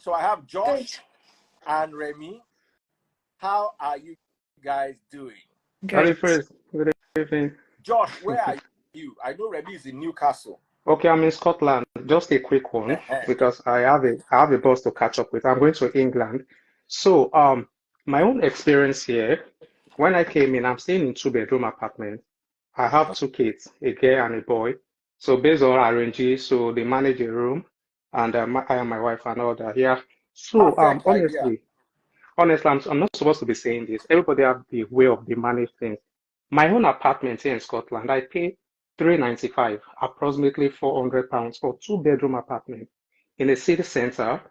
So I have Josh Good. and Remy. How are you guys doing? Very Great. first. Good evening. Josh, where are you? I know Remy is in Newcastle. Okay, I'm in Scotland. Just a quick one because I have a bus to catch up with. I'm going to England. So, my own experience here, when I came in, I'm staying in two-bedroom apartment. I have two kids, a girl and a boy. So based on arrangements, so they manage a room, and I and my wife and all that. Yeah. So, Perfect idea. honestly, I'm not supposed to be saying this. Everybody have the way of they manage things. My own apartment here in Scotland, I pay 395, approximately £400 for two-bedroom apartment in a city center,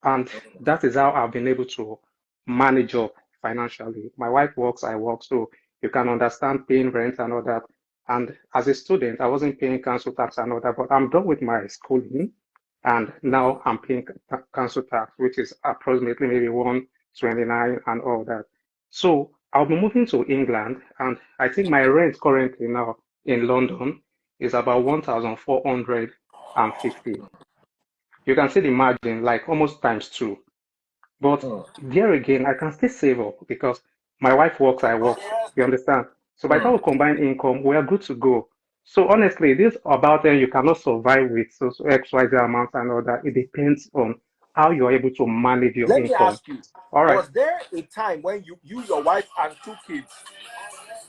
and that is how I've been able to manage up financially. My wife works, I work, so you can understand paying rent and all that. And as a student, I wasn't paying council tax and all that, but I'm done with my schooling, and now I'm paying council tax, which is approximately maybe 129 and all that. So I'll be moving to England, and I think my rent currently now in London is about 1,450. You can see the margin, like almost times two. But there again, I can still save up because my wife works, I work. You understand? So by the time we combine income, we are good to go. So honestly, this about you cannot survive with so XYZ amounts and all that. It depends on how you're able to manage your Let me income. ask you, All right. was there a time when you, your wife, and two kids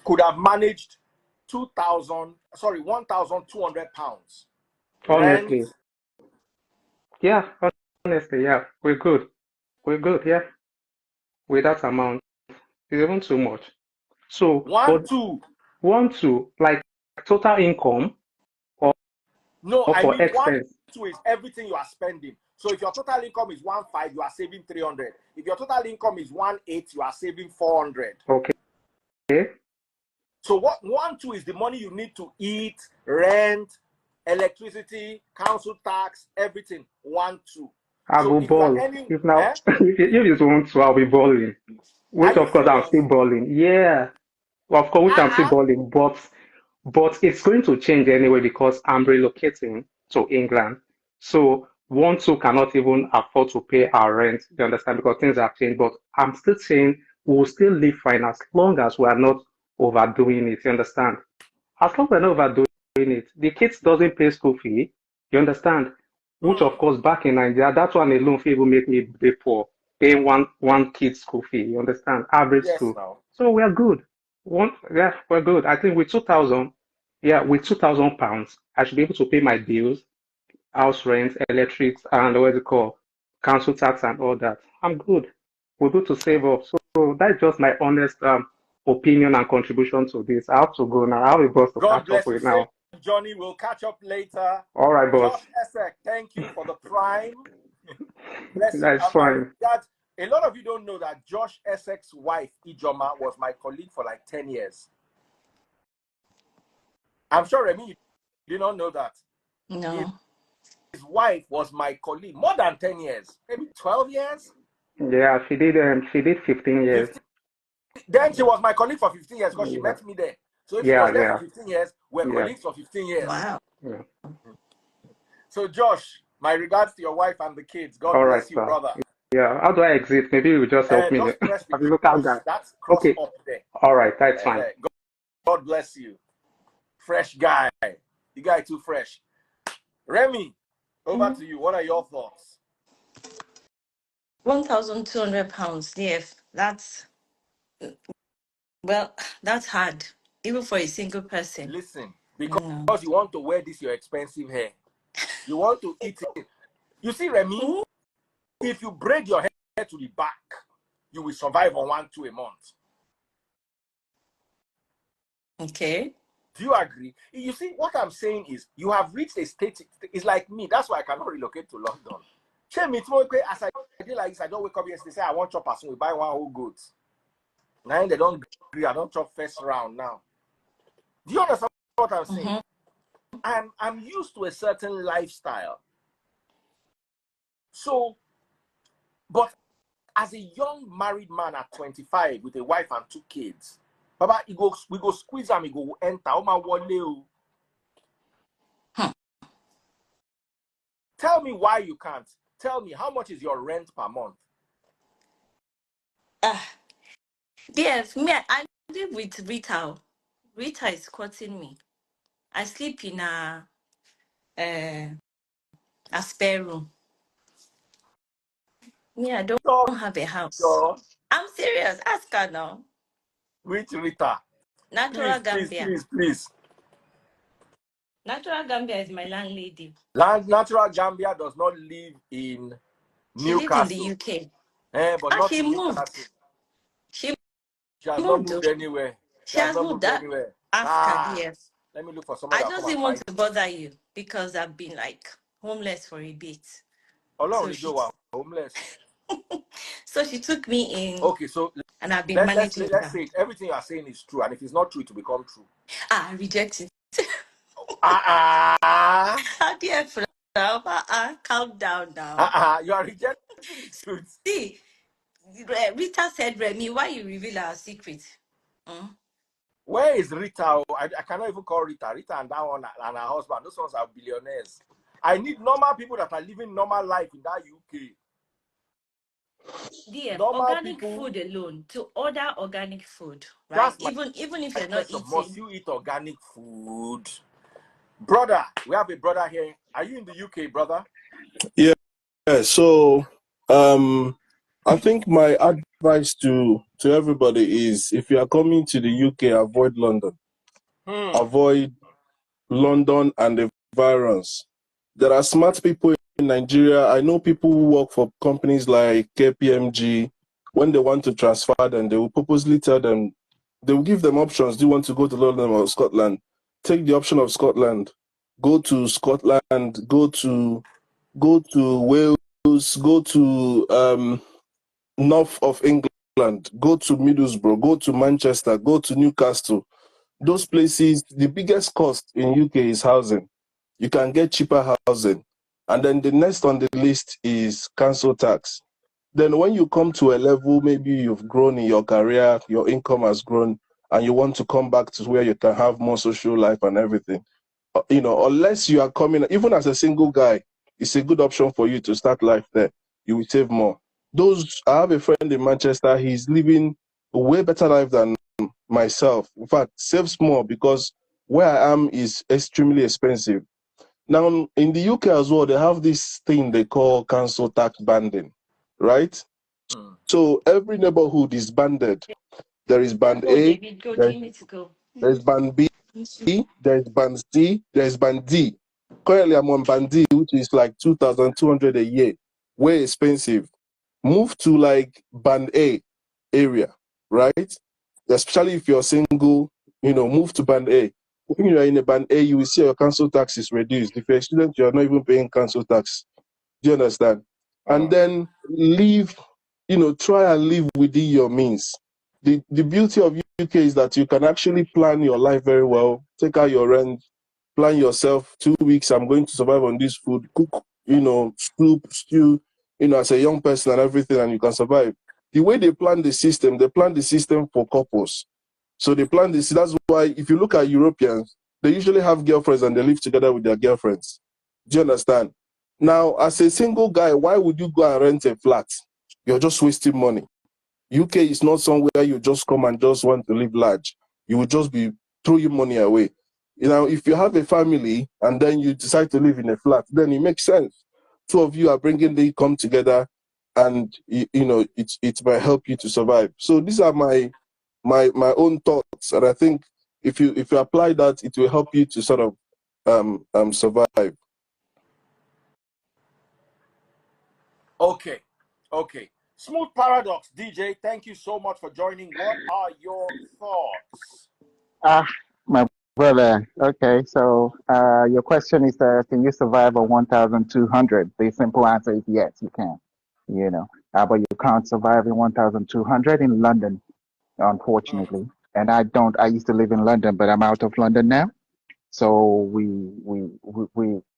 could have managed £1,200 rent? Honestly, yeah, honestly, yeah, we're good. We're good, yeah, with that amount. It's even too much. So, One, but two. want to like total income or, No, or I for mean 1, expense. 2 is everything you are spending. So if your total income is 1,500, you are saving 300. If your total income is 1,800, you are saving 400. Okay. So what 1, 2 is the money you need to eat, rent, electricity, council tax, everything. 1, 2. I So go if you are ball. earning, If now, if it's want to, I'll be balling. are Which you of course I'm serious? still balling. Yeah, of course, which I'm still Uh-uh. balling. But it's going to change anyway because I'm relocating to England. So one, two cannot even afford to pay our rent. You understand? Because things have changed. But I'm still saying we'll still live fine as long as we are not overdoing it. You understand? As long as we're not overdoing it, the kids doesn't pay school fee. You understand? Which of course back in Nigeria, that one alone will make me be poor, paying one kid's school fee. You understand? Average Yes, school. now. So we're good. Yeah, we're good. I think with 2,000, yeah, with £2,000, I should be able to pay my bills, house rent, electric, and what's it called, council tax and all that. I'm good. We're good to save up. So that's just my honest opinion and contribution to this. I have to go now. I have a boss to God catch up bless you. with Say, now. Johnny, we'll catch up later. All right, boss. Josh Esek, thank you for the prime. Bless you. That's My fine. regards. A lot of you don't know that Josh Esek's wife, Ijoma, was my colleague for like 10 years. I'm sure, Remy, you did not know that. No. His wife was my colleague more than 10 years, maybe 12 years. Yeah, she did 15 years. 15. Then she was my colleague for 15 years because she Yeah, met me there. So if she was yeah, there for yeah, 15 years, we're yeah, colleagues for 15 years. Wow. yeah. So Josh, my regards to your wife and the kids. God All right, bless you, sir. brother. Yeah, how do I exit? Maybe you just help me. Just press the I'm a local cross. guy. That's cross Okay, up there. all right, that's fine. God bless you. Fresh guy. The guy too fresh. Remy, over to you. What are your thoughts? £1,200. Yes, that's that's hard, even for a single person. Listen, You because know. you want to wear this your expensive hair. You want to eat it. You see, Remy, if you braid your hair to the back, you will survive on 1, 2 a month. Okay. Do you agree? You see, what I'm saying is you have reached a state. It's like me. That's why I cannot relocate to London. As I did like this, I don't wake up yesterday, say I want chop as we buy one whole goat. Now they don't agree. I don't chop first round now. Do you understand what I'm saying? I'm used to a certain lifestyle. So, but as a young married man at 25 with a wife and 2 kids, Baba, we go squeeze and we go enter. Tell me why you can't. tell me, how much is your rent per month? Yes, me, I live with Rita. Rita is quoting me. I sleep in a spare room. Me, I don't Sure, have a house. sure. I'm serious. Ask her now. Which Rita? Natural Please, please, Gambia. please, please. Natural Gambia is my landlady. Natural Gambia does not live in She lives in the Newcastle, UK. but not She in moved. Newcastle. She She has not moved. moved anywhere. She She has has not moved. moved That anywhere. ask her, Ah, dear. let me look for somebody I that'll just come and didn't want find to you. bother you because I've been like homeless for a bit. Along So the she Joe, homeless. so she took me in Okay, so and I've been let's managing let's her. say it. Everything you are saying is true, and if it's not true, it will become true. I reject it. Dear friend, calm down now. You are rejecting the truth. See, Rita said, Remy, why you reveal our secret? Where is Rita? I cannot even call Rita. Rita and that one and her husband. Those ones are billionaires. I need normal people that are living normal life in that UK. DF, Normal organic people. food alone, to order organic food, right? That's my Even if you're not question. Must eating. you eat organic food? Brother, we have a brother here. Are you in the UK, brother? Yeah. So, I think my advice to everybody is, if you are coming to the UK, avoid London. Avoid London and the virus. There are smart people in Nigeria. I know people who work for companies like KPMG. When they want to transfer them, they will purposely tell them, they will give them options. Do you want to go to London or Scotland? Take the option of Scotland. Go to Scotland. Go to Wales. Go to north of England. Go to Middlesbrough. Go to Manchester. Go to Newcastle. Those places, the biggest cost in UK is housing. You can get cheaper housing. And then the next on the list is council tax. Then when you come to a level, maybe you've grown in your career, your income has grown, and you want to come back to where you can have more social life and everything. Unless you are coming, even as a single guy, it's a good option for you to start life there. You will save more. I have a friend in Manchester, he's living a way better life than myself. In fact, saves more because where I am is extremely expensive. Now, in the UK as well, they have this thing they call council tax banding, right? So every neighborhood is banded. There is band Go, A, David, go. Do there's, you need to go? there's band B, there's band C, there's band D. Currently, I'm on band D, which is like 2,200 a year. Way expensive. Move to like band A area, right? Especially if you're single, move to band A. When you're in a band A, you will see your council tax is reduced. If you're a student, you're not even paying council tax. Do you understand? And then try and live within your means. The beauty of UK is that you can actually plan your life very well, take out your rent, plan yourself 2 weeks, I'm going to survive on this food, cook, soup, stew, as a young person and everything, and you can survive. The way they plan the system for couples. So they plan this. That's why if you look at Europeans, they usually have girlfriends and they live together with their girlfriends. Do you understand? Now, as a single guy, why would you go and rent a flat? You're just wasting money. UK is not somewhere you just come and just want to live large. You will just be throwing money away. If you have a family and then you decide to live in a flat, then it makes sense. Two of you are bringing the income together, and it might help you to survive. So these are my own thoughts, and I think if you apply that, it will help you to sort of survive. Okay. Smooth Paradox, DJ, thank you so much for joining. What are your thoughts? My brother. Okay, so your question is, can you survive on 1,200? The simple answer is yes, you can. But you can't survive in 1,200 in London, unfortunately. And I don't. I used to live in London, but I'm out of London now. So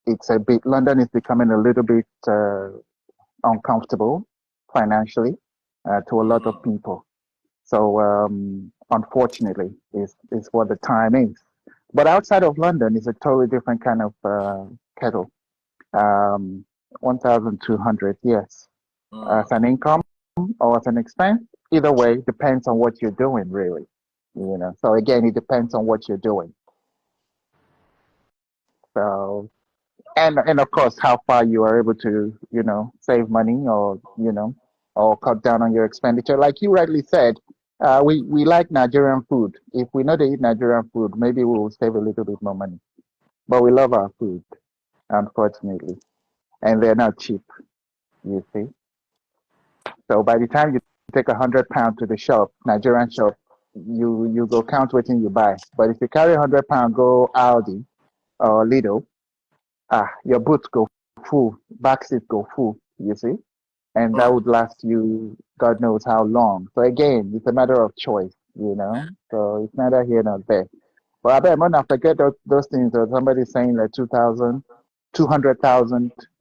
it's a bit. London is becoming a little bit uncomfortable financially to a lot of people. So unfortunately, is what the time is. But outside of London, it's a totally different kind of kettle. 1,200, yes. Mm. As an income or as an expense, either way, depends on what you're doing, really. So again, it depends on what you're doing. So, and of course, how far you are able to, save money or cut down on your expenditure. Like you rightly said, we like Nigerian food. If we know to eat Nigerian food, maybe we will save a little bit more money. But we love our food, unfortunately, and they're not cheap, you see. So by the time you take £100 to the shop, Nigerian shop, you go count what you buy. But if you carry £100, go Aldi or Lidl, your boots go full, back seat go full, you see, and that Mm. would last you God knows how long. So again, it's a matter of choice, So it's neither here nor there. But I bet I'm gonna forget those things. Or somebody saying like 200,000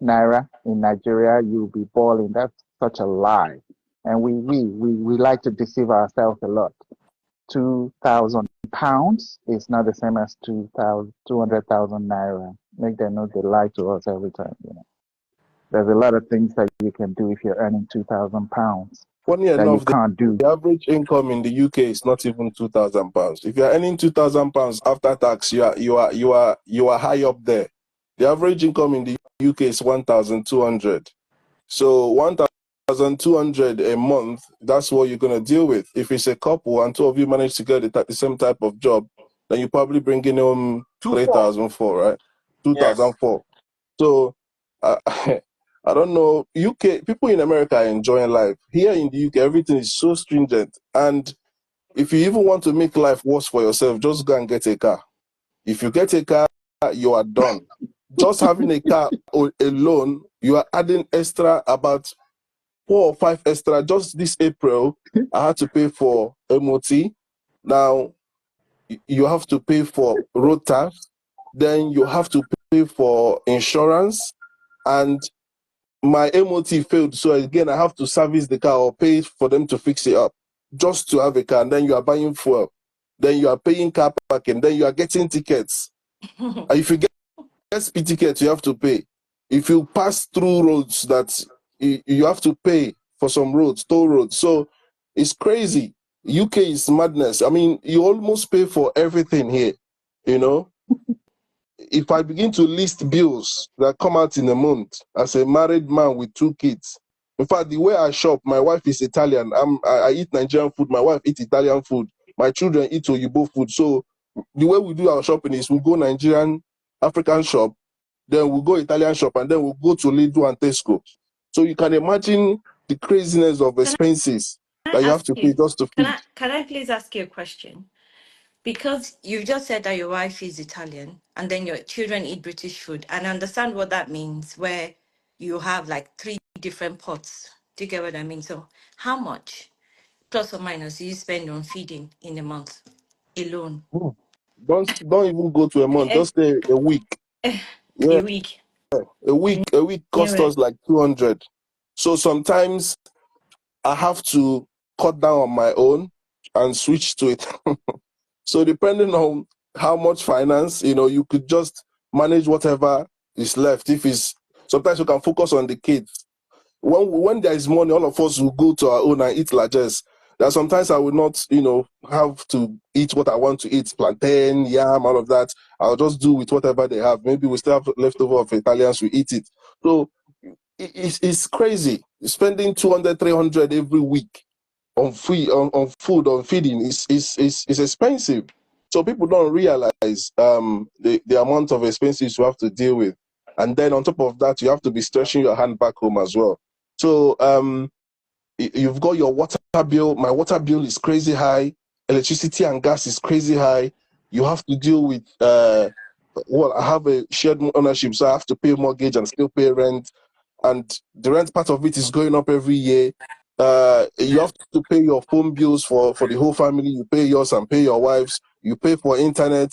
naira in Nigeria, you'll be balling. That's such a lie. And we like to deceive ourselves a lot. 2,000 pounds is not the same as 200,000 naira. Make them know they lie to us every time. There's a lot of things that you can do if you're earning 2,000 pounds Funny that you enough, can't do. the average income in the UK is not even £2,000. If you're earning £2,000 after tax, you are high up there. The average income in the UK is 1,200. So 1,200 a month, that's what you're gonna deal with. If it's a couple and two of you manage to get the same type of job, then you probably bring in 2-4. 3,004, right? Yes. 2,004. So I don't know. UK people in America are enjoying life. Here in the UK, everything is so stringent. And if you even want to make life worse for yourself, just go and get a car. If you get a car, you are done. Just having a car alone, you are adding extra about 4 or 5 extra. Just this April, I had to pay for MOT. Now you have to pay for road tax. Then you have to pay for insurance, and my MOT failed. So again, I have to service the car or pay for them to fix it up just to have a car. And then you are buying fuel. Then you are paying car parking. Then you are getting tickets. If you get SP tickets, you have to pay. If you pass through roads that you have to pay for some roads, toll roads. So it's crazy. UK is madness. I mean, you almost pay for everything here, you know? If I begin to list bills that come out in a month as a married man with 2 kids, in fact, the way I shop, my wife is Italian. I eat Nigerian food. My wife eats Italian food. My children eat Oyibo food. So the way we do our shopping is we go Nigerian, African shop, then we go Italian shop, and then we go to Lidl and Tesco. So you can imagine the craziness of expenses that you have to pay just to feed. Can I please ask you a question? Because you just said that your wife is Italian and then your children eat British food, and I understand what that means, where you have like 3 different pots. Do you get what I mean? So how much, plus or minus, do you spend on feeding in a month alone? Don't even go to a month, A just stay a week. Yeah, week. a week costs Anyway. us like 200. So sometimes I have to cut down on my own and switch to it. So depending on how much finance, you could just manage whatever is left. If it's sometimes you can focus on the kids. When there is money, all of us will go to our own and eat largesse. That sometimes I will not, have to eat what I want to eat, plantain, yam, all of that. I'll just do with whatever they have. Maybe we still have leftover of Italians, we eat it. So it's crazy. Spending 200, 300 every week on food, on feeding is expensive. So people don't realize the amount of expenses you have to deal with. And then on top of that, you have to be stretching your hand back home as well. So you've got your water bill. My water bill is crazy high. Electricity and gas is crazy high. You have to deal with I have a shared ownership, so I have to pay mortgage and still pay rent. And the rent part of it is going up every year. You have to pay your phone bills for the whole family. You pay yours and pay your wife's. You pay for internet.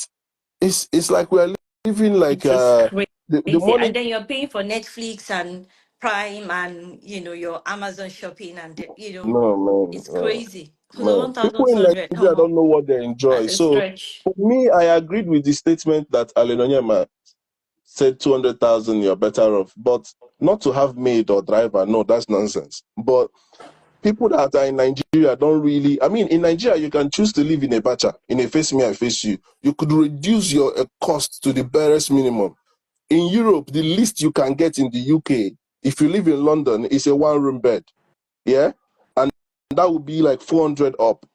It's like we're living like It is the crazy. money. And then you're paying for Netflix and Prime and, your Amazon shopping and, No, man, it's crazy. So man. People in 1,200, Nigeria don't know what they enjoy. that's a So stretch. for me, I agreed with the statement that Alenonyama said 200,000, you're better off. But not to have maid or driver, no, that's nonsense. But people that are in Nigeria don't really, I mean, in Nigeria, you can choose to live in a bacha, in a face me, I face you. You could reduce your cost to the barest minimum. In Europe, the least you can get in the UK, if you live in London, is a 1-room bed. Yeah? And that would be like 400 up.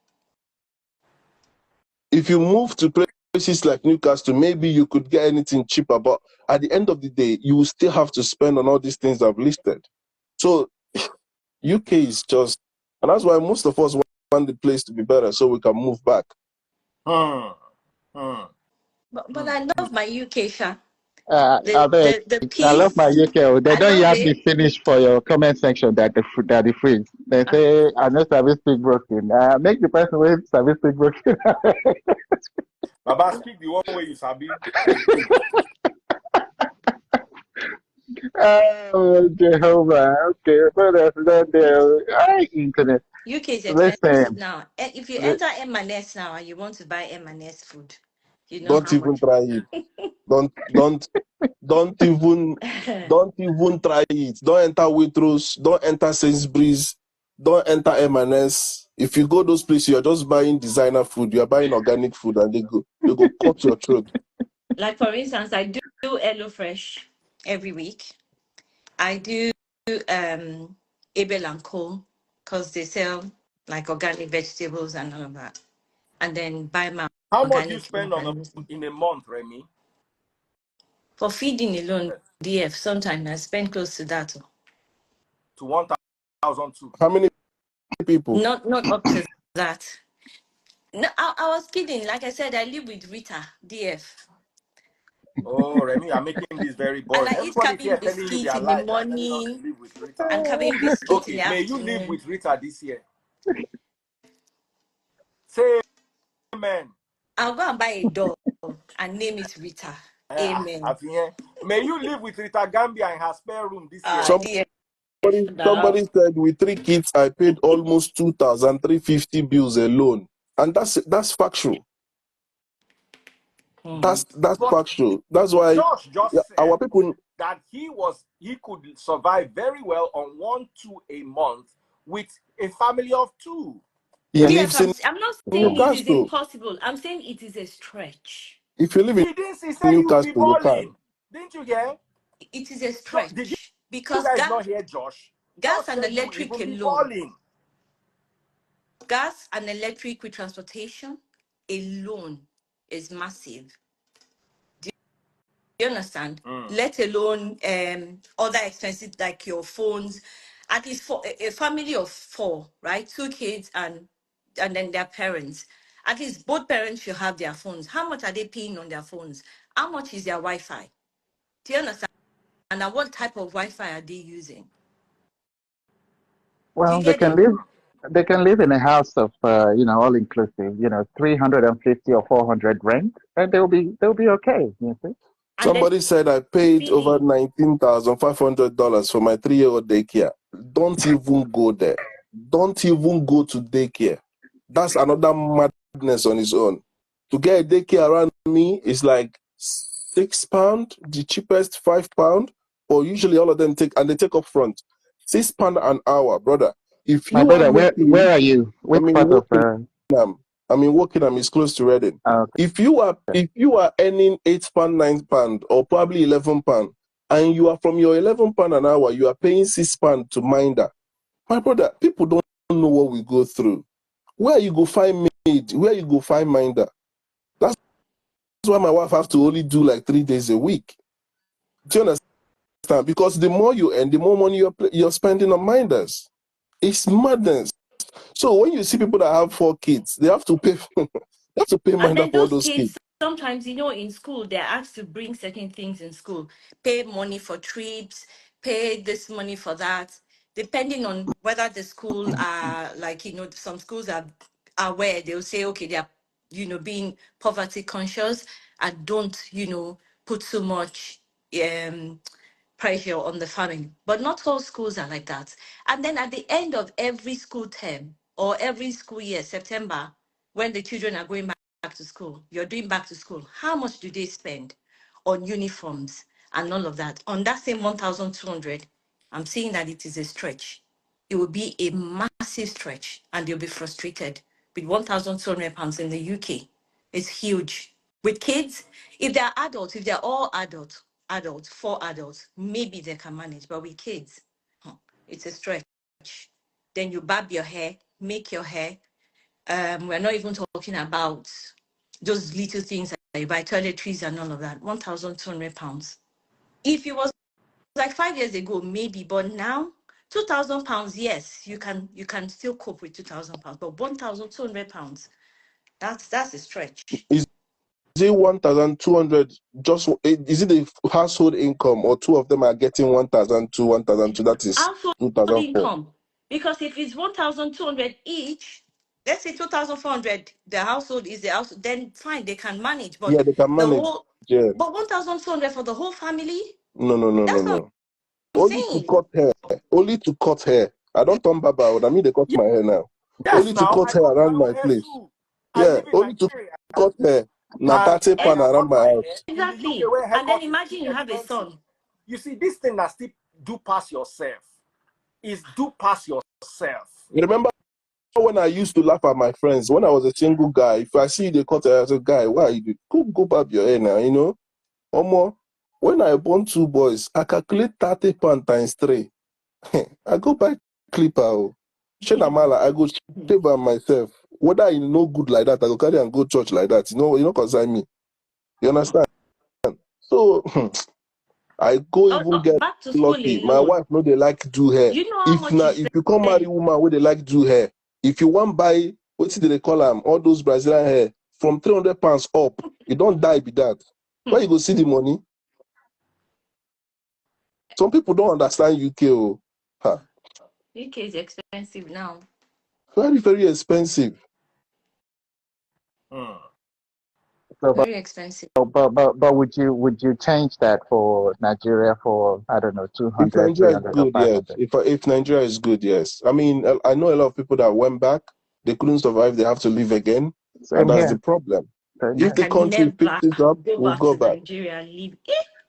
If you move to places like Newcastle, maybe you could get anything cheaper, but at the end of the day, you will still have to spend on all these things I've listed. So UK is just, and that's why most of us want the place to be better so we can move back. But I love my UK, Sha. I The love my peace. UK. They I don't love have me it. finish for your comment section that the freeze. They say I know service speak broken. Make the person with service speak broken. Baba, speak the one way you sabi. You speak. Oh Jehovah. Okay, but that's not there. Internet. UK is expensive Listen. now. If you enter M&S now and you want to buy M&S food, you know Don't how even much. try it. Don't even try it. Don't enter Waitrose. Don't enter Sainsbury's. Don't enter M&S. If you go those places, you're just buying designer food. You're buying organic food, and they go cut your throat. Like for instance, I do HelloFresh every week. I do Abel and Co. because they sell like organic vegetables and all of that. And then buy my How much you organic spend milk on and use it. in a month, Remy? For feeding alone, DF, sometimes I spend close to that. To 1,000 too. How many people? Not up to that. No, I was kidding. Like I said, I live with Rita, DF. Oh, Remy, I'm making this very And boring. I eat Everybody cabin here telling you biscuits their in the life. They are telling us they morning live with Rita. and cabin biscuits in Okay, the may you live afternoon. with Rita this year. Say amen. I'll go and buy a dog and name it Rita. Amen. May you live with Rita Gambia in her spare room this year. DF. Somebody said with 3 kids, I paid almost 2,350 bills alone, and that's factual. That's But factual. That's why Josh just our said people. that he could survive very well on 1-2 a month with a family of 2. He DF, lives in I'm not saying it is Newcastle. impossible. I'm saying it is a stretch. If you live in He didn't say you will be Newcastle, you can. balling. Didn't you hear? It is a Did stretch you because guys not hear Josh? gas Josh and said you will electric even be alone, balling. gas and electric with transportation alone is massive. You understand? Let alone other expenses like your phones. At least for a family of 4, right? 2 kids and then their parents. At least both parents should have their phones. How much are they paying on their phones? How much is their Wi-Fi? Do you understand? And what type of Wi-Fi are they using? Do you Well, they get can it? live. They can live in a house of, all inclusive. 350 or 400 rent, and they'll be okay. You see. And then Somebody said I paid over see, $19,500 for my 3-year-old daycare. Don't even go there. Don't even go to daycare. That's another madness on its own. To get a daycare around me is like £6, the cheapest £5, or usually all of them take up front. £6 an hour, brother. If My you are brother, where making, are you? I Which mean, part of? Wokingham is close to Reading. Okay. If you are earning £8, £9, or probably £11, and you are from your £11 an hour, you are paying £6 to Minder. My brother, people don't know what we go through. Where you go find maid? Where you go find Minder? That's why my wife has to only do like 3 days a week. Do you understand? Because the more you earn, the more money you're spending on Minders. It's madness. So when you see people that have 4 kids, they have to pay. They have to pay and Minder then for all those those kids. kids, sometimes, in school, they're asked to bring certain things in school, pay money for trips, pay this money for that, depending on whether the school are like, some schools are aware, they'll say, okay, they're, being poverty conscious and don't, put so much pressure on the family. But not all schools are like that. And then at the end of every school term or every school year, September, when the children are going back to school, you're doing back to school, how much do they spend on uniforms and all of that. On that same 1,200, I'm saying that it is a stretch. It will be a massive stretch, and they'll be frustrated with 1,200 pounds in the UK. It's huge. With kids, if they're adults, if they're all adults, 4 adults, maybe they can manage. But with kids, it's a stretch. Then you barb your hair, make your hair. We're not even talking about those little things that you buy, toiletries and all of that. 1,200 pounds. If it was like 5 years ago, maybe, but now 2,000 pounds, yes, you can still cope with 2,000 pounds, but 1,200 pounds, that's a stretch. Is it 1,200? Just is it the household income, or two of them are getting 1,200, 1,200? That is Household 2,004. income, because if it's 1,200 each, let's say 2,400, the household is the house, then fine, they can manage. But Yeah, they can the manage. whole, Yeah. but 1,200 for the whole family, No, no, no, no, that's what no. I'm Only to saying. cut hair. Only to cut hair. I don't turn baba. I mean, they cut my hair now. Yes, Only to now cut I hair cut my around own my hair place. too. I Yeah, live in only to Nigeria, cut hair. Na and 30 when pan I around cut my my hair house. in the UK, Exactly. where And then haircut is too imagine you have a expensive. son. You see, this thing that still do pass yourself is do pass yourself. Remember when I used to laugh at my friends when I was a single guy? If I see the cut hair, I say, "Guy, why you do? Go barb your hair now." You know, Omo. When I born 2 boys, I calculate 30 pound times 3. I go buy clipper. Oh. Shenamala, I go shave by myself. Whether you no good like that, I go carry and go church like that. You know, concern me. You understand? So I go even get Back to school lucky. My alone. wife know they like do hair. You know how If much you if you come marry spend? woman where they like do hair, if you want buy what do they call them? All those Brazilian hair from 300 pounds up, you don't die with that. Where you go see the money? Some people don't understand UK. Oh. Huh. UK is expensive now. Very, very expensive. So, Very expensive. but would you change that for Nigeria for, I don't know, If 200, Nigeria is 300, or good, yes. 500? If Nigeria is good, yes. I mean, I know a lot of people that went back, they couldn't survive, they have to live again, and Same that's the here. problem. Same I If here. the can country picks never it up, go we'll back go to back. Nigeria and live.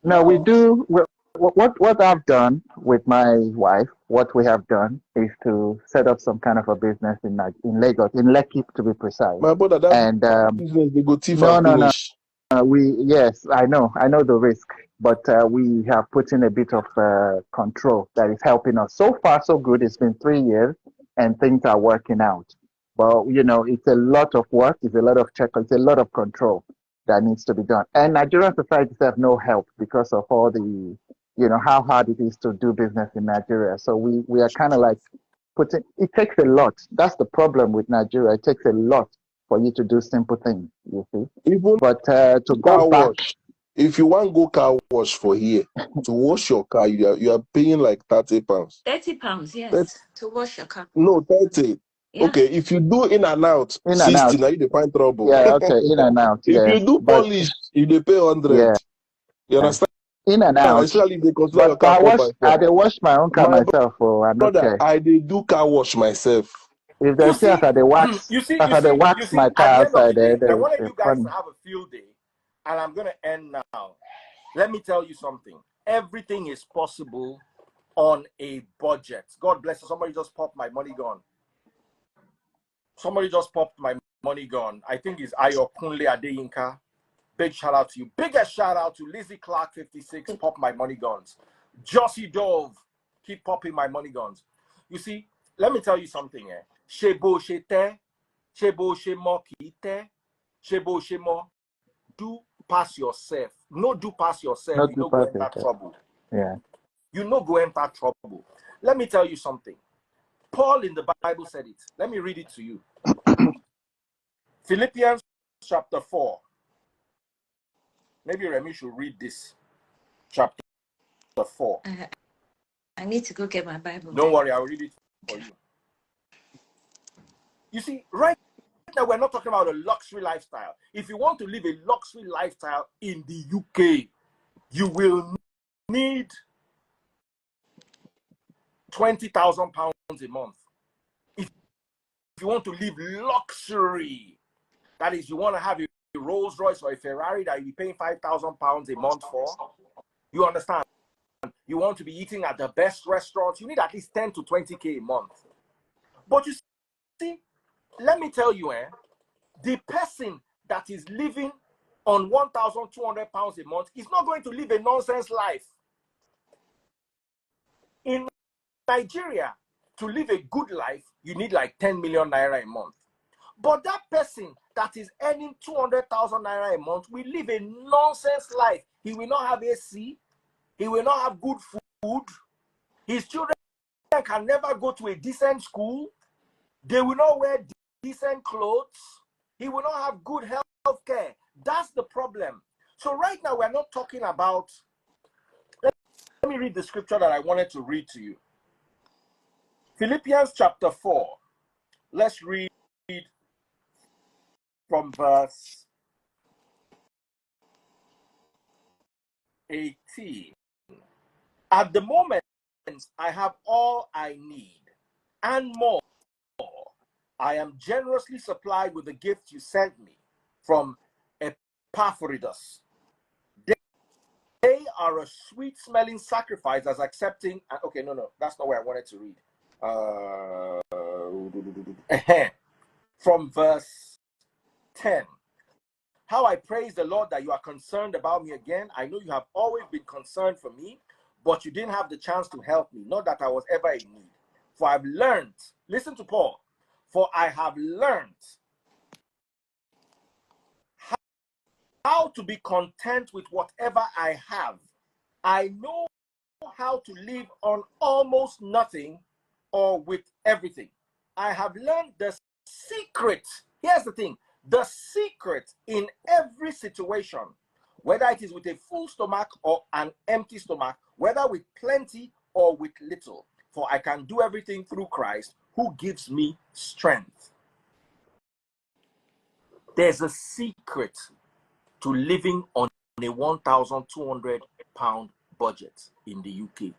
No, we No. do. What I've done with my wife, what we have done is to set up some kind of a business in Lagos, in Lekki to be precise. My brother, that And business, they go thief no, and no, no. finish. Yes, I know the risk, but we have put in a bit of control that is helping us. So far, so good. It's been 3 years, and things are working out. But it's a lot of work. It's a lot of check. It's a lot of control that needs to be done. And Nigerian societies have no help because of all the, how hard it is to do business in Nigeria. So we are kind of like putting. It takes a lot. That's the problem with Nigeria. It takes a lot for you to do simple things. You see. Even But to go car back, wash. If you want go car wash for here, to wash your car, you are paying like 30 pounds. 30 pounds, That, yes, to wash your car. no, 30. Yeah. Okay, if you do in and out, in and 60, out, now you find trouble. yeah, okay, in and out, If you yes. do But polish, you dey pay 100. yeah, You understand? in and out. Especially if they consider your But car car for wash, by I four. dey wash my own car My myself, oh, I'm brother, okay. I dey do car wash myself. If You they see as see, I dey wax, you see, as you I dey see, you wax see, my at the car end of the outside, day, I wanted it's you guys funny. to have a field day, and I'm gonna end now. Let me tell you something. Everything is possible on a budget. God bless you. Somebody just popped my money gun. Somebody just popped my money gun. I think it's Ayo Kunle Adeyinka. Big shout out to you. Biggest shout out to Lizzie Clark 56. Pop my money guns. Josie Dove. Keep popping my money guns. You see, let me tell you something. Shebo shete. Shebo shemo kite. Shebo shemo. Do pass yourself. No, do pass yourself. Not You too know, go fast, enter trouble. yeah. You know, go enter trouble. Let me tell you something. Paul in the Bible said it. Let me read it to you. Philippians chapter 4. Maybe Remy should read this. Chapter 4. I need to go get my Bible. Don't worry, I'll read it for you. You see, right now we're not talking about a luxury lifestyle. If you want to live a luxury lifestyle in the UK, you will need £20,000 a month. If you want to live luxury, that is, you want to have a Rolls Royce or a Ferrari that you're paying £5,000 a month for, You understand? You want to be eating at the best restaurants, you need at least 10 to 20K a month. But you see, let me tell you, the person that is living on 1,200 pounds a month is not going to live a nonsense life. In Nigeria, to live a good life, you need like 10 million naira a month. But that person that is earning 200,000 naira a month will live a nonsense life. He will not have AC. He will not have good food. His children can never go to a decent school. They will not wear decent clothes. He will not have good health care. That's the problem. So right now, we're not talking about... Let me read the scripture that I wanted to read to you. Philippians chapter 4. Let's read from verse 18. At the moment, I have all I need and more. I am generously supplied with the gift you sent me from Epaphroditus. They are a sweet-smelling sacrifice as accepting... Okay, no, that's not where I wanted to read. From verse 10. How I praise the Lord that you are concerned about me again. I know you have always been concerned for me, but you didn't have the chance to help me. Not that I was ever in need. For I've learned, listen to Paul, for I have learned how to be content with whatever I have. I know how to live on almost nothing or with everything. I have learned the secret. Here's the thing. The secret in every situation, whether it is with a full stomach or an empty stomach, whether with plenty or with little, for I can do everything through Christ who gives me strength. There's a secret to living on a 1,200 pound budget in the UK.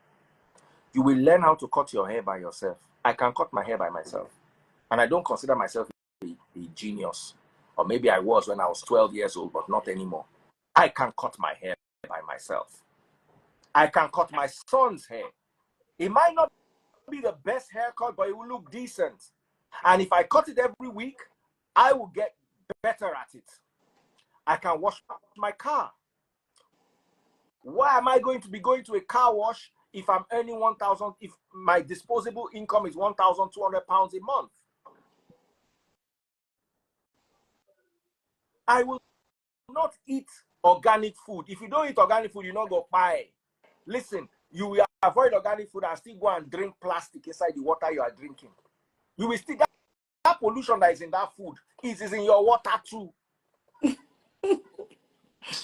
You will learn how to cut your hair by yourself. I can cut my hair by myself, and I don't consider myself a genius. Or maybe I was when I was 12 years old, but not anymore. I can cut my hair by myself. I can cut my son's hair. It might not be the best haircut, but it will look decent. And if I cut it every week, I will get better at it. I can wash my car. Why am I going to be going to a car wash if I'm earning 1,000, if my disposable income is 1,200 pounds a month? I will not eat organic food. If you don't eat organic food, you not go buy. Listen, you will avoid organic food and still go and drink plastic inside the water you are drinking. You will still, that pollution that is in that food is in your water too.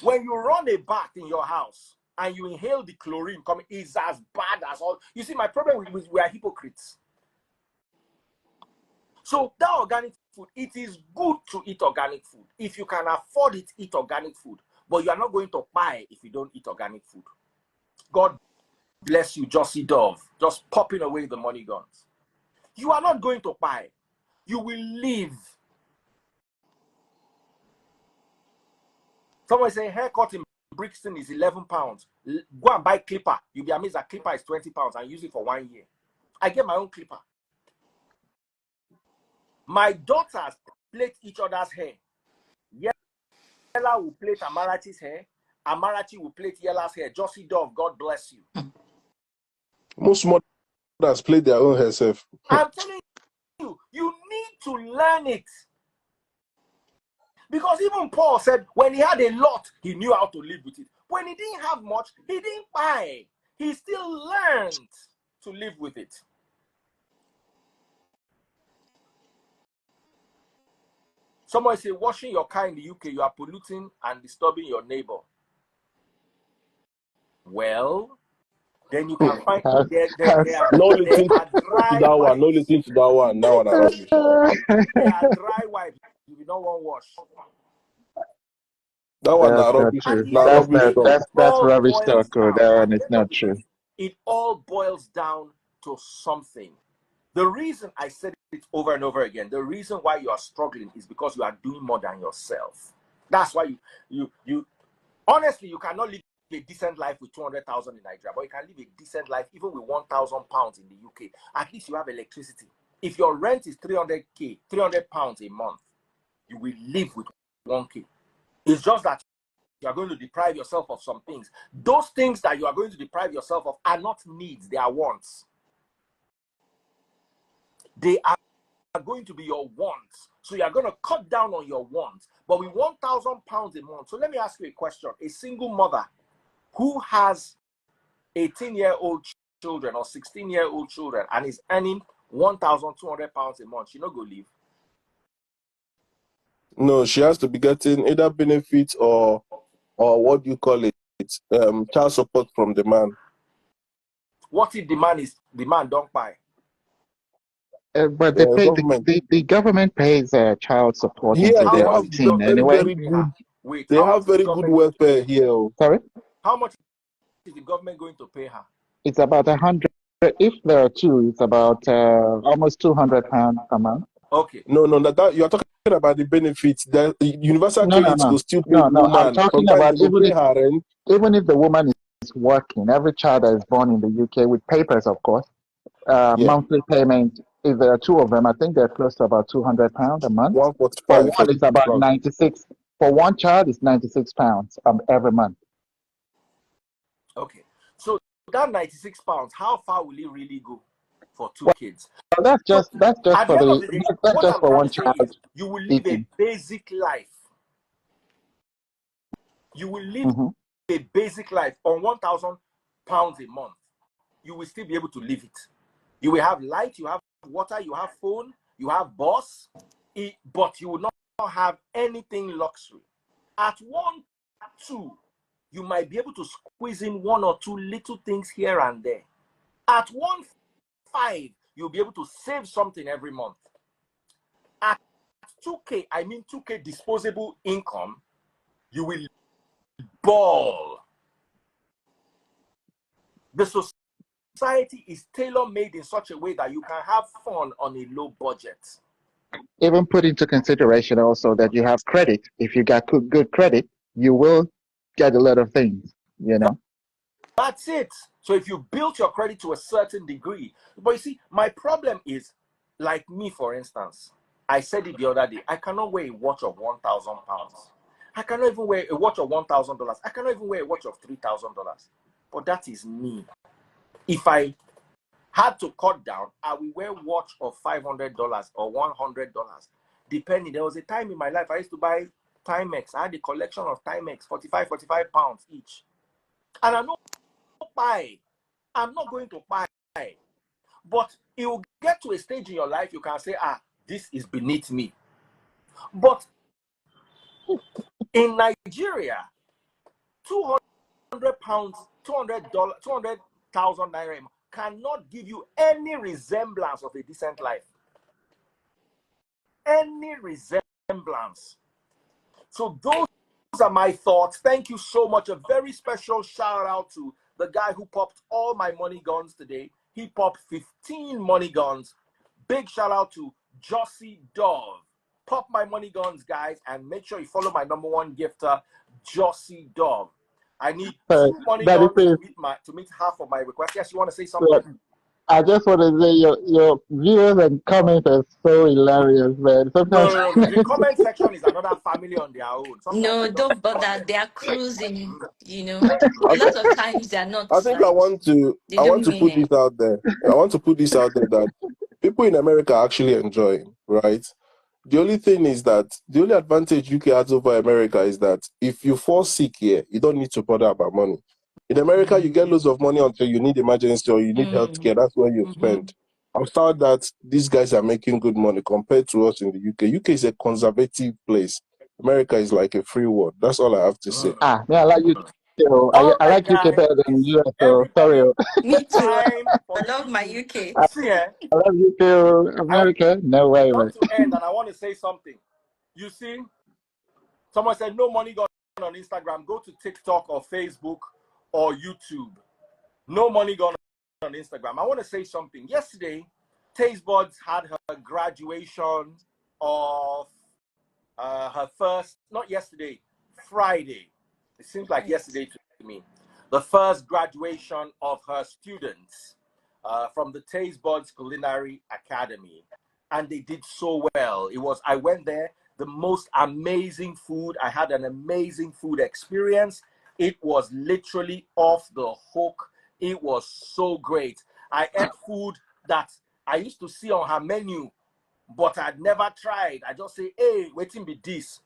When you run a bath in your house and you inhale the chlorine coming, it's as bad as all. You see, my problem is we are hypocrites. So that organic food, it is good to eat organic food. If you can afford it, eat organic food. But you are not going to buy if you don't eat organic food. God bless you, Josie Dove, just popping away the money guns. You are not going to buy. You will live. Someone say haircut in Brixton is 11 pounds. Go and buy clipper. You'll be amazed that clipper is 20 pounds and use it for 1 year. I get my own clipper. My daughters plait each other's hair. Yella will plait Amarachi's hair. Amarachi will plait Yella's hair. Josie Dove, God bless you. Most mothers plait their own herself. I'm telling you, you need to learn it. Because even Paul said when he had a lot, he knew how to live with it. When he didn't have much, he didn't buy. He still learned to live with it. Someone say, washing your car in the UK, you are polluting and disturbing your neighbor. Well, then you can find No listen to that one. No listen to that one. That one are rubbish. They are dry wipes. You don't want wash. That one are rubbish. That's rubbish talk. That one is not true. It all boils down to something. The reason I said it over and over again, the reason why you are struggling is because you are doing more than yourself. That's why you honestly, you cannot live a decent life with 200,000 in Nigeria, but you can live a decent life even with 1,000 pounds in the UK. At least you have electricity. If your rent is 300k, 300 pounds a month, you will live with 1k. It's just that you are going to deprive yourself of some things. Those things that you are going to deprive yourself of are not needs, they are wants. They are going to be your wants. So you are going to cut down on your wants. But with 1,000 pounds a month, so let me ask you a question. A single mother who has 18-year-old children or 16-year-old children and is earning 1,200 pounds a month, she not go live. No, she has to be getting either benefits or what do you call it? Child support from the man. What if the man don't buy? But they pay Government. the government pays child support Here until How they they're much have is the 18 government very, going anyway. to very pay good. her? Wait, They how have much is the very good government going to pay welfare here. Oh. Sorry, How much is the government going to pay her? it's about 100. If there are two, it's about almost 200 pounds a month. Okay. No, that you are talking about the benefits. The universal No, credit will still pay the no. I'm woman. talking Sometimes about they will pay her rent. even if the woman is working, every child that is born in the UK with papers, of course, Yeah, monthly payment. If there are two of them, I think they're close to about 200 pounds a month. For 145 for one, it's about plus. 96. For one child, it's 96 pounds every month. Okay. So that 96 pounds, how far will it really go for two Well, kids? that's So just at the for end of the the day, that's what just I'm for trying one to say is child you will live a eating. basic life. You will live Hmm. a basic life on 1,000 pounds a month. You will still be able to live it. You will have light, you have water, you have phone, you have bus, but you will not have anything luxury. At 1, 2, you might be able to squeeze in 1 or 2 little things here and there. At 1, 5, you'll be able to save something every month. At 2k, I mean 2k disposable income, you will ball. The society is tailor-made in such a way that you can have fun on a low budget. Even put into consideration also that you have credit. If you got good credit, you will get a lot of things. You know. That's it. So if you built your credit to a certain degree, but you see, my problem is, like me, for instance, I said it the other day, I cannot wear a watch of 1,000 pounds. I cannot even wear a watch of $1,000. I cannot even wear a watch of $3,000. But that is me. If I had to cut down, I will wear a watch of $500 or $100. Depending. There was a time in my life I used to buy Timex. I had a collection of Timex, 45 pounds each. And I'm not going to buy. But it will get to a stage in your life you can say, this is beneath me. But in Nigeria, 200 pounds, $200, 200,000 naira cannot give you any resemblance of a decent life. Any resemblance. So those are my thoughts. Thank you so much. A very special shout out to the guy who popped all my money guns today. He popped 15 money guns. Big shout out to Josie Dove. Pop my money guns, guys, and make sure you follow my #1 gifter, Josie Dove. I need 2 money That guns is to meet half of my request. Yes, you want to say something? I just want to say your viewers and comments are so hilarious, man. Sometimes No. The comment section is another family on their own. Sometimes I No, just don't come bother. there. They are cruising, you know. A I, lot of times they are not I think like, they I want don't to mean put it. this out there. I want to put this out there that people in America are actually enjoying, right? The only thing is that the only advantage UK has over America is that if you fall sick here, you don't need to bother about money. In America, you get loads of money until you need emergency or you need Mm, healthcare. That's where you mm-hmm. spend. I've found that these guys are making good money compared to us in the UK. UK is a conservative place. America is like a free world. That's all I have to say. me, I like UK. All I right, like UK guys. better than US. So sorry, Everybody, Me it's too. time for I me love my to UK. see. I love UK. I America, no way, man. want to end, and I want to say something. You see, someone said no money gone on Instagram. Go to TikTok or Facebook or YouTube. No money gone on Instagram. I want to say something. Yesterday, Taste Buds had her graduation of her first, not yesterday, Friday. It seems like Right. yesterday to me. the first graduation of her students from the Taste Buds Culinary Academy. And they did so well. I went there, the most amazing food. I had an amazing food experience. It was literally off the hook. It was so great. I ate food that I used to see on her menu, but I'd never tried. I just say, hey, waiting be this.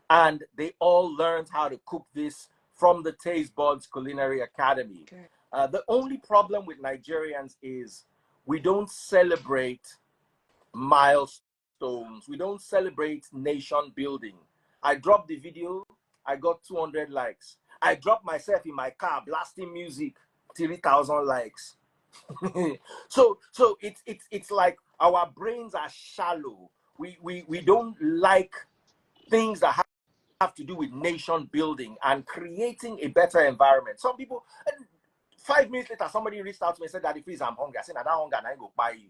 And they all learned how to cook this from the Taste Buds Culinary Academy. The only problem with Nigerians is we don't celebrate milestones. We don't celebrate nation building. I dropped the video, I got 200 likes. I dropped myself in my car blasting music, 3,000 likes. so it's like our brains are shallow. We don't like things that have to do with nation building and creating a better environment. Some people, 5 minutes later, somebody reached out to me and said, Daddy, please, I'm hungry. I said, I don't hunger, and I go buy you.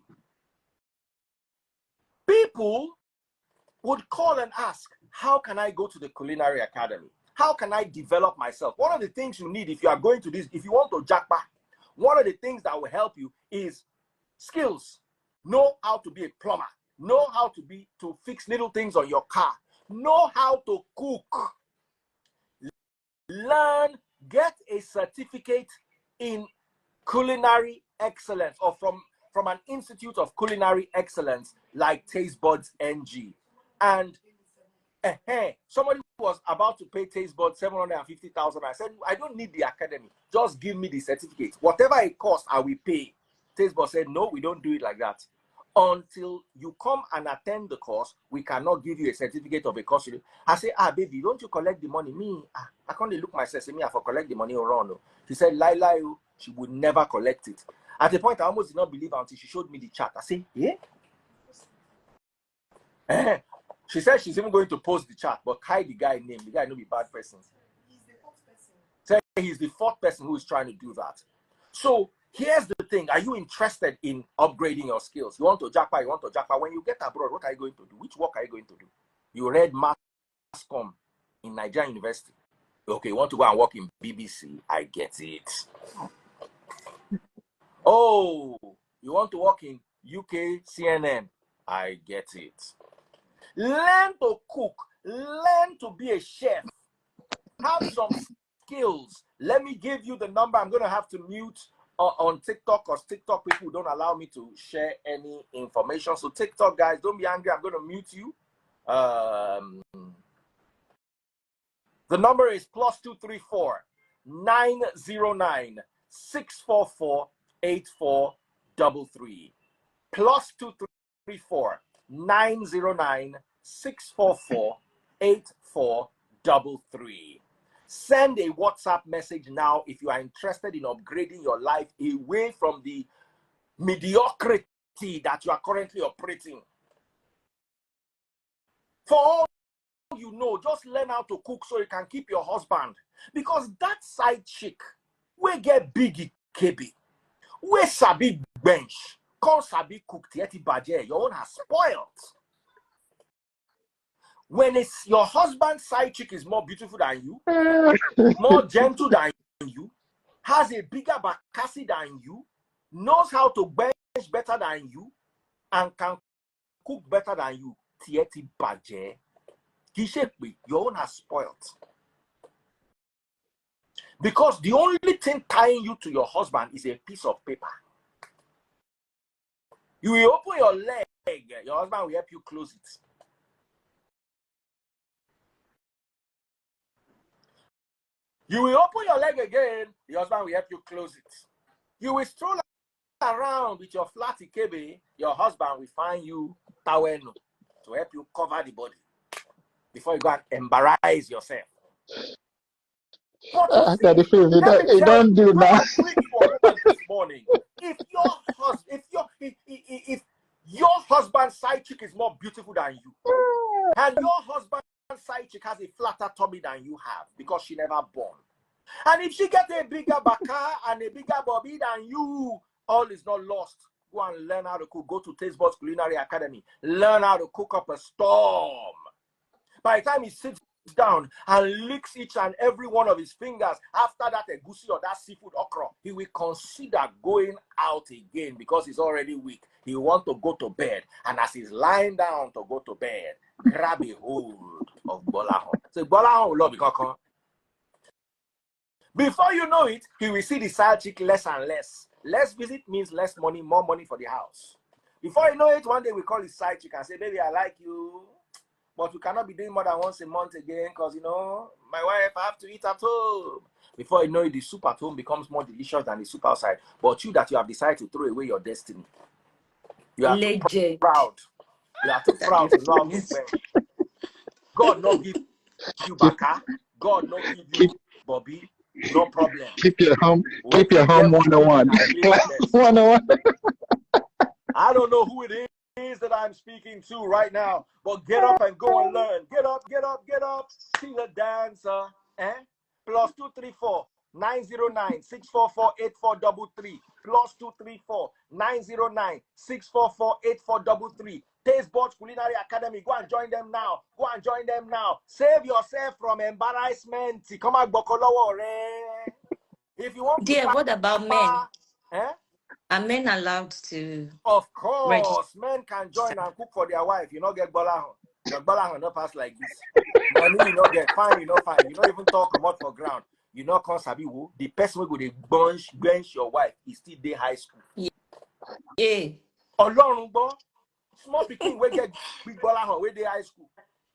People would call and ask, how can I go to the Culinary Academy? How can I develop myself? One of the things you need if you are going to this, if you want to JAPA, one of the things that will help you is skills. Know how to be a plumber. Know how to fix little things on your car. Know how to cook. Learn, get a certificate in culinary excellence or from an institute of culinary excellence like Taste Buds NG. And somebody was about to pay Taste Buds 750,000. I said, I don't need the academy. Just give me the certificate. Whatever it costs, I will pay. Taste Buds said, no, we don't do it like that. Until you come and attend the course, we cannot give you a certificate of a course. I say, baby, don't you collect the money? Me, I can't look myself, say me, I for collect the money around. She said, lie, she would never collect it. At the point, I almost did not believe her until she showed me the chart. I say, yeah? She said she's even going to post the chart, but hide the guy's name. The guy no be bad person. He's the fourth person. So he's the fourth person who is trying to do that. So here's the thing. Are you interested in upgrading your skills? You want to JAPA, When you get abroad, what are you going to do? Which work are you going to do? You read mass comm in Nigerian University. Okay, you want to go and work in BBC. I get it. Oh, you want to work in UK CNN. I get it. Learn to cook. Learn to be a chef. Have some skills. Let me give you the number. I'm going to have to mute on TikTok because TikTok people don't allow me to share any information. So TikTok guys, don't be angry. I'm going to mute you. The number is +234 909 644 8433. +234 909 644 8433. Send a WhatsApp message now if you are interested in upgrading your life away from the mediocrity that you are currently operating. For all you know, just learn how to cook so you can keep your husband. Because that side chick, we get big KB, we sabi bench, call sabi cook tieti baje, your own has spoiled. When it's your husband's side chick is more beautiful than you, more gentle than you, has a bigger bakasi than you, knows how to bench better than you, and can cook better than you, tieti baje, your own has spoiled. Because the only thing tying you to your husband is a piece of paper. You will open your leg, your husband will help you close it. You will open your leg again, your husband will help you close it. You will stroll around with your flat ikebe, your husband will find you towel to help you cover the body before you go and embarrass yourself. But you see, you don't do that. This morning, if your husband's side chick is more beautiful than you, and your husband's side chick has a flatter tummy than you have because she never born, and if she gets a bigger baka and a bigger bobby than you, all is not lost. Go and learn how to cook. Go to Taste Buds Culinary Academy. Learn how to cook up a storm. By the time he sits down and licks each and every one of his fingers. After that egusi or that seafood okra, he will consider going out again because he's already weak. He want to go to bed, and as he's lying down to go to bed, grab a hold of bolahon. So bolahon will love because before you know it, he will see the side chick less and less. Less visit means less money, more money for the house. Before you know it, one day we call his side chick and say, baby, I like you, but we cannot be doing more than once a month again because, you know, my wife, I have to eat at home. Before you know it, the soup at home becomes more delicious than the soup outside. But you that you have decided to throw away your destiny. You are too Legend. proud. You are too That proud is to know how to nice. spend. God not give you Keep Baka. God not give keep you Bobby. No problem. keep your home We'll feed them 101. and live Class less. 101. I don't know who it is that I'm speaking to right now, but get up and go and learn. Get up, get up, get up. See the dancer. Eh? Plus 234 909 644 8433. Plus 234 909 644 8433. Taste Buds Culinary Academy. Go and join them now. Go and join them now. Save yourself from embarrassment. Come on, Bokolowo. If you want to Dear, what about men? JAPA, eh? Are men allowed to Of register? course, men can join and cook for their wife. You not get bolahon. Your bolahon not pass like this. Money you not get, fine, you not fine. You not even talk much for ground. You not come sabi who. The person who go dey bench your wife is still dey high school. Yeah. Ọlọ́run gbọ́, small pikin wey get big bolahon wey dey high school,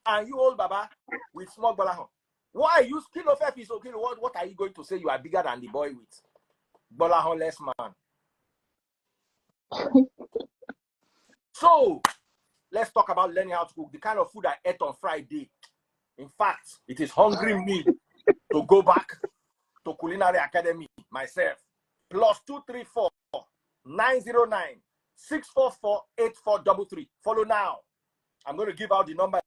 and you old baba with small bolahon. Why you kilo fef is okay? What are you going to say? You are bigger than the boy with bolahon less man. So let's talk about learning how to cook. The kind of food I ate on Friday. In fact, it is hungering me to go back to Culinary Academy myself. Plus 234 909 644 8433. Follow now. I'm going to give out the number